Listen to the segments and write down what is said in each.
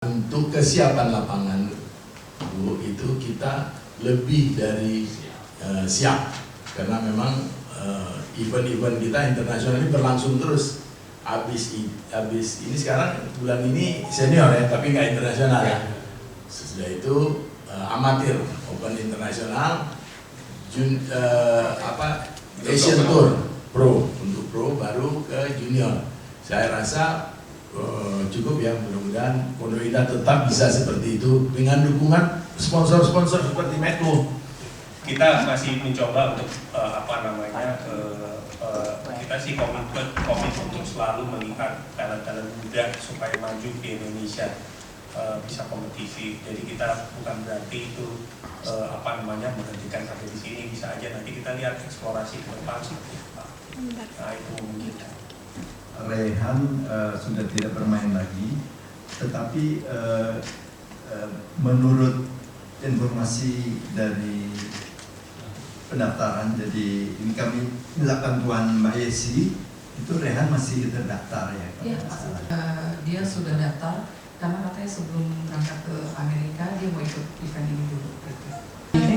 Untuk kesiapan lapangan, Bu, itu kita lebih dari siap karena memang event-event kita internasional ini berlangsung terus. Habis ini sekarang bulan ini senior ya, tapi nggak internasional ya. Sesudah itu amatir, Open internasional, Asian Tour Pro, untuk Pro baru ke Junior. Saya rasa cukup ya, mudah-mudahan Pondok Indah tetap bisa seperti itu dengan dukungan sponsor-sponsor seperti Medco. Kita masih mencoba untuk kita sih komit untuk selalu melihat talent-talent muda supaya maju di Indonesia, bisa kompetisi. Jadi kita bukan berarti itu menghentikan sampai di sini, bisa aja nanti kita lihat eksplorasi ke depan seperti apa. Nah itu memungkinkan. Rehan sudah tidak bermain lagi, tetapi menurut informasi dari pendaftaran, jadi ini kami minta bantuan Mbak Yesi, itu Rehan masih terdaftar ya? Iya, dia sudah daftar karena katanya sebelum berangkat ke Amerika dia mau ikut event ini dulu.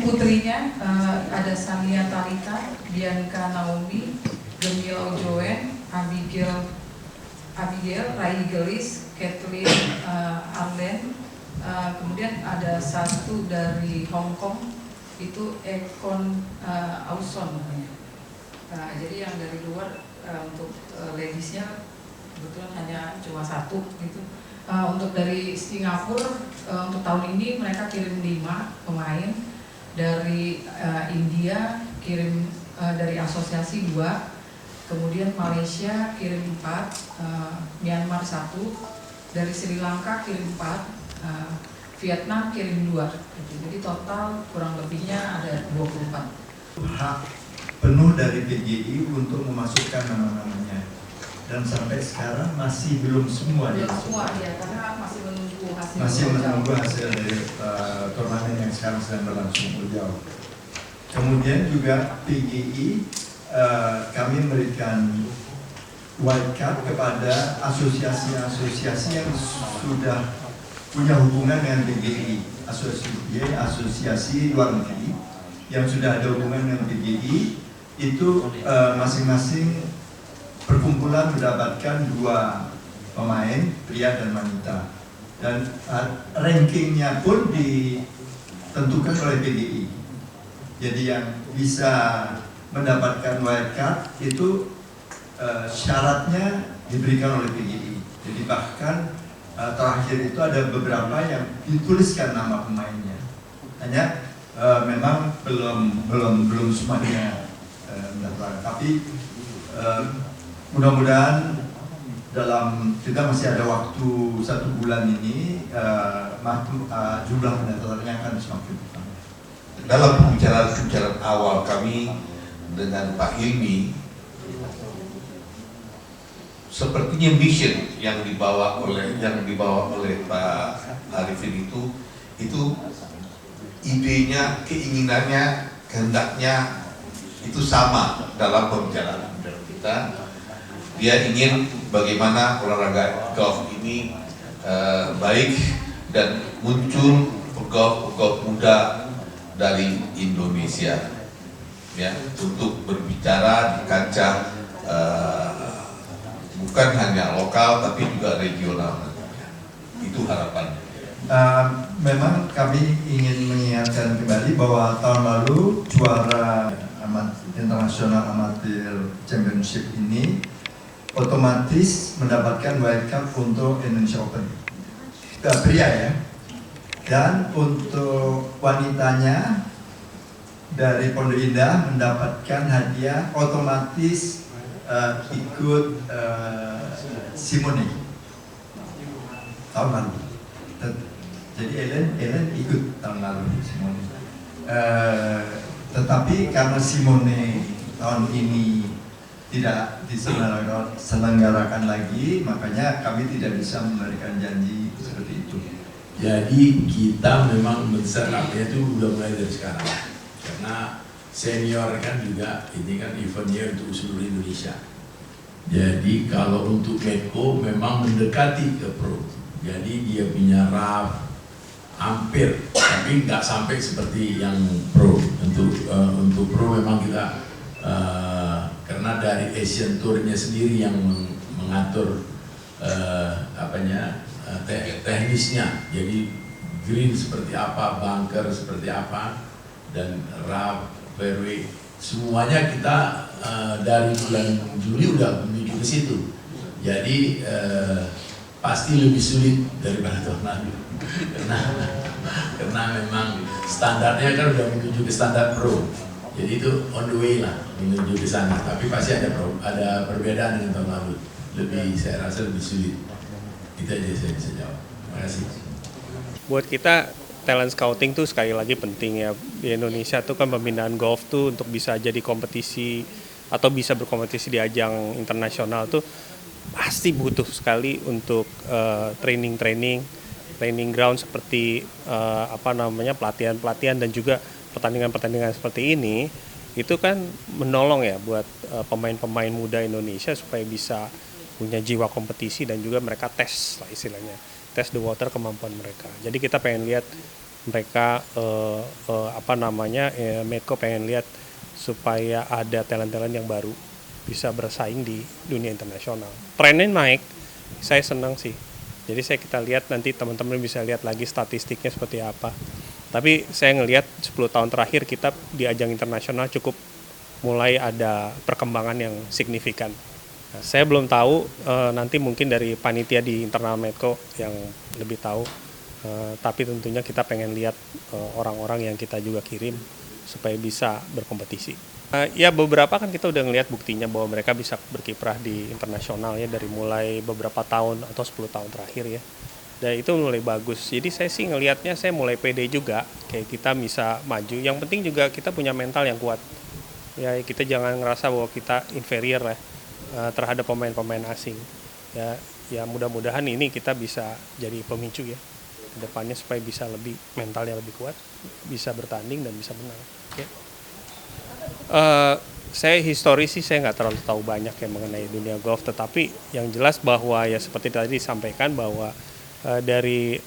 Putrinya ada Sania Talita, Bianca Naomi, Gemila Joen, Abigail, Rai Gelis, Kathleen Arlen, kemudian ada satu dari Hong Kong, itu Ekon Auson namanya. Jadi yang dari luar untuk ladiesnya kebetulan hanya cuma satu gitu. Untuk dari Singapura untuk tahun ini mereka kirim 5 pemain, dari India kirim dari asosiasi 2. Kemudian Malaysia kirim 4, Myanmar 1, dari Sri Lanka kirim 4, Vietnam kirim 2. Jadi total kurang lebihnya ada 24. Hak penuh dari PGI untuk memasukkan nama-namanya, dan sampai sekarang masih belum semua. Belum semua ya, karena masih menunggu hasil. Masih menunggu hasil dari turnamen yang sekarang sedang berlangsung jauh. Kemudian juga PGI kami memberikan wildcard kepada asosiasi-asosiasi yang sudah punya hubungan dengan PGI, asosiasi luar negeri yang sudah ada hubungan dengan PGI, itu masing-masing perkumpulan mendapatkan 2 pemain, pria dan wanita, dan rankingnya pun ditentukan oleh PGI. Jadi yang bisa mendapatkan wildcard itu syaratnya diberikan oleh PGI. Jadi bahkan terakhir itu ada beberapa yang dituliskan nama pemainnya. Hanya memang belum semuanya mendaftar. Tapi mudah-mudahan dalam kita masih ada waktu 1 bulan ini, jumlah pendaftarannya akan semakin bertambah. Dalam pembicaraan awal kami dengan Pak Hilmi, sepertinya mission yang dibawa oleh Pak Arifin itu idenya, keinginannya, kehendaknya itu sama dalam pembicaraan kita. Dia ingin bagaimana olahraga golf ini baik dan muncul pegolf muda dari Indonesia, ya, untuk berbicara di kancah bukan hanya lokal tapi juga regional. Itu harapannya. Memang kami ingin mengingatkan kembali bahwa tahun lalu juara internasional amatir championship ini otomatis mendapatkan wildcard untuk Indonesia Open pria ya, dan untuk wanitanya dari Pondok Indah mendapatkan hadiah otomatis ikut Simone tahun lalu. Jadi Ellen ikut tahun lalu Simone. Tetapi karena Simone tahun ini tidak diselenggarakan lagi, makanya kami tidak bisa memberikan janji seperti itu. Jadi kita memang men-setupnya itu udah mulai dari sekarang, karena senior kan juga ini kan eventnya untuk seluruh Indonesia. Jadi kalau untuk Medco memang mendekati ke pro, Jadi dia punya RAF hampir, tapi nggak sampai seperti yang pro. Untuk pro memang kita karena dari Asian Tour-nya sendiri yang mengatur teknisnya. Jadi green seperti apa, bunker seperti apa, dan rough, fairway, semuanya kita dari bulan Juli udah menuju ke situ. Jadi pasti lebih sulit daripada tahun lalu, karena memang standarnya kan udah menuju ke standar pro. Jadi itu on the way lah menuju ke sana. Tapi pasti ada perbedaan dengan tahun lalu. Saya rasa lebih sulit. Itu aja saya bisa jawab. Terima kasih. Buat kita talent scouting tuh sekali lagi penting ya. Di Indonesia tuh kan pembinaan golf tuh untuk bisa jadi kompetisi atau bisa berkompetisi di ajang internasional tuh pasti butuh sekali untuk training ground seperti pelatihan dan juga pertandingan seperti ini. Itu kan menolong ya buat pemain-pemain muda Indonesia supaya bisa punya jiwa kompetisi dan juga mereka tes lah istilahnya, tes the water kemampuan mereka. Jadi kita pengen lihat mereka Medco pengen lihat supaya ada talent-talent yang baru bisa bersaing di dunia internasional. Trennya naik, saya senang sih. Jadi kita lihat nanti teman-teman bisa lihat lagi statistiknya seperti apa. Tapi saya ngelihat 10 tahun terakhir kita di ajang internasional cukup mulai ada perkembangan yang signifikan. Nah, saya belum tahu, nanti mungkin dari panitia di internal Medco yang lebih tahu. Tapi tentunya kita pengen lihat orang-orang yang kita juga kirim supaya bisa berkompetisi. Ya beberapa kan kita udah ngelihat buktinya bahwa mereka bisa berkiprah di internasional ya dari mulai beberapa tahun atau 10 tahun terakhir ya. Dan itu mulai bagus. Jadi saya sih ngelihatnya saya mulai pede juga kayak kita bisa maju. Yang penting juga kita punya mental yang kuat. Ya kita jangan ngerasa bahwa kita inferior lah terhadap pemain-pemain asing. Ya mudah-mudahan ini kita bisa jadi pemicu ya kedepannya supaya bisa lebih mentalnya lebih kuat, bisa bertanding dan bisa menang. Okay. Saya historis sih saya nggak terlalu tahu banyak ya mengenai dunia golf, tetapi yang jelas bahwa ya seperti tadi disampaikan bahwa dari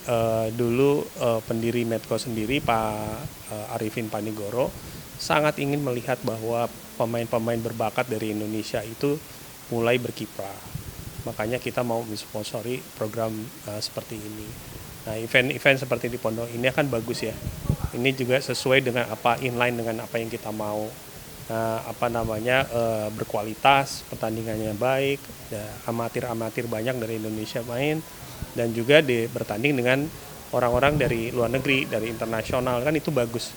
dulu pendiri Medco sendiri Pak Arifin Panigoro sangat ingin melihat bahwa pemain-pemain berbakat dari Indonesia itu mulai berkiprah. Makanya kita mau mensponsori program seperti ini. Nah, event-event seperti di Pondok ini akan bagus ya. Ini juga sesuai dengan inline dengan apa yang kita mau. Berkualitas, pertandingannya baik, ya, amatir-amatir banyak dari Indonesia main, dan juga bertanding dengan orang-orang dari luar negeri, dari internasional, kan itu bagus.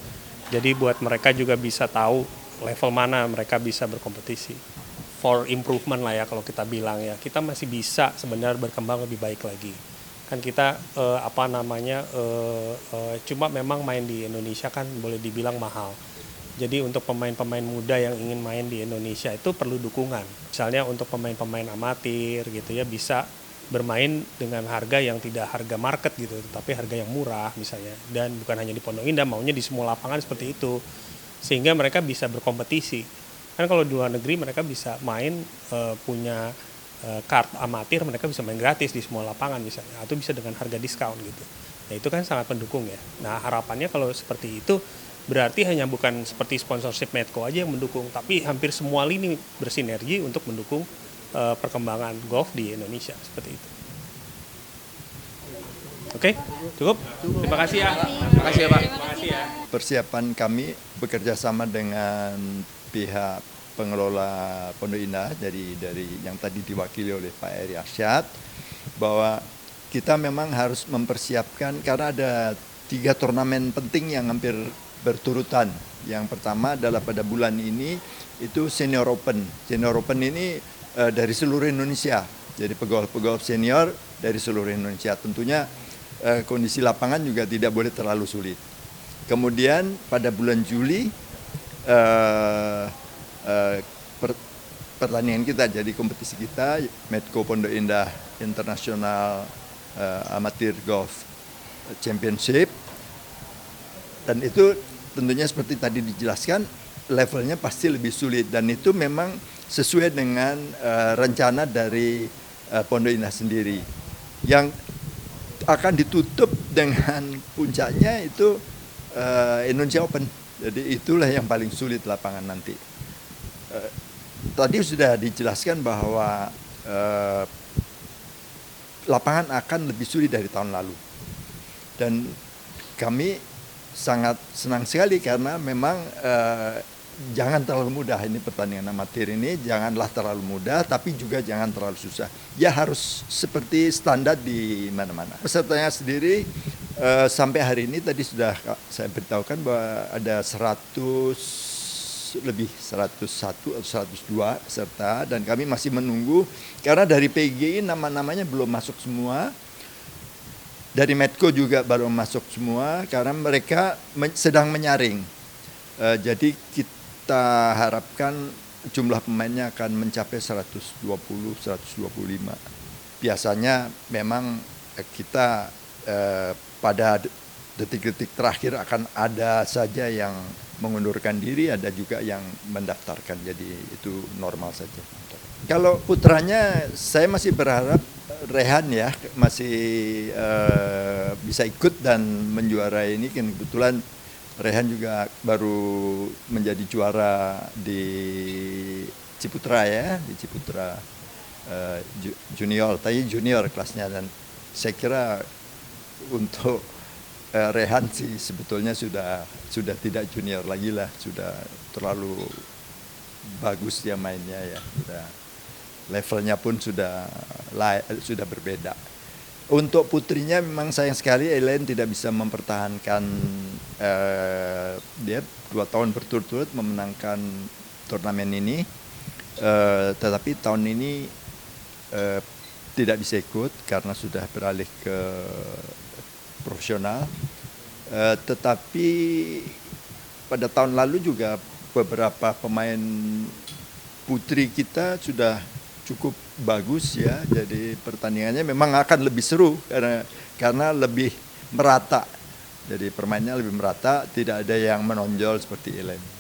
Jadi buat mereka juga bisa tahu level mana mereka bisa berkompetisi. For improvement lah ya kalau kita bilang ya, kita masih bisa sebenarnya berkembang lebih baik lagi. Kan kita cuma memang main di Indonesia kan boleh dibilang mahal. Jadi untuk pemain-pemain muda yang ingin main di Indonesia itu perlu dukungan. Misalnya untuk pemain-pemain amatir gitu ya bisa bermain dengan harga yang tidak harga market gitu, tapi harga yang murah misalnya. Dan bukan hanya di Pondok Indah, maunya di semua lapangan seperti itu. Sehingga mereka bisa berkompetisi. Kan kalau di luar negeri mereka bisa main punya card amatir, mereka bisa main gratis di semua lapangan misalnya, atau bisa dengan harga diskon gitu. Nah itu kan sangat mendukung ya. Nah harapannya kalau seperti itu berarti hanya bukan seperti sponsorship Medco aja yang mendukung, tapi hampir semua lini bersinergi untuk mendukung perkembangan golf di Indonesia seperti itu. Oke, cukup. Terima kasih ya. Terima kasih ya Pak. Terima kasih ya. Persiapan kami bekerja sama dengan pihak pengelola Pondok Indah dari yang tadi diwakili oleh Pak Eri Arsyad, bahwa kita memang harus mempersiapkan karena ada 3 turnamen penting yang hampir berturutan. Yang pertama adalah pada bulan ini itu Senior Open. Senior Open ini dari seluruh Indonesia. Jadi pegolf senior dari seluruh Indonesia. Tentunya kondisi lapangan juga tidak boleh terlalu sulit. Kemudian pada bulan Juli pertandingan kita, jadi kompetisi kita Medco Pondok Indah International Amateur Golf Championship, dan itu tentunya seperti tadi dijelaskan levelnya pasti lebih sulit, dan itu memang sesuai dengan rencana dari Pondok Indah sendiri. Yang akan ditutup dengan puncaknya itu Indonesia Open. Jadi itulah yang paling sulit lapangan nanti. Tadi sudah dijelaskan bahwa lapangan akan lebih sulit dari tahun lalu. Dan kami sangat senang sekali karena memang jangan terlalu mudah ini pertandingan amatir ini, janganlah terlalu mudah tapi juga jangan terlalu susah. Ya harus seperti standar di mana-mana. Pesertanya sendiri sampai hari ini tadi sudah saya beritahukan bahwa ada 101 atau 102 peserta dan kami masih menunggu karena dari PGI nama-namanya belum masuk semua. Dari Medco juga baru masuk semua karena mereka sedang menyaring. Jadi kita harapkan jumlah pemainnya akan mencapai 120-125. Biasanya memang kita pada detik-detik terakhir akan ada saja yang mengundurkan diri, ada juga yang mendaftarkan. Jadi itu normal saja. Kalau putranya saya masih berharap Rehan ya masih bisa ikut dan menjuarai ini. Kebetulan Rehan juga baru menjadi juara di Ciputra ya, di Ciputra junior, tapi junior kelasnya, dan saya kira untuk Rehan sih sebetulnya sudah tidak junior lagi lah, sudah terlalu bagus dia mainnya ya, levelnya pun sudah berbeda. Untuk putrinya memang sayang sekali Elaine tidak bisa mempertahankan, dia 2 tahun berturut-turut memenangkan turnamen ini, tetapi tahun ini tidak bisa ikut karena sudah beralih ke profesional. Tetapi pada tahun lalu juga beberapa pemain putri kita sudah cukup bagus ya, jadi pertandingannya memang akan lebih seru karena lebih merata, jadi permainnya lebih merata, tidak ada yang menonjol seperti Elaine.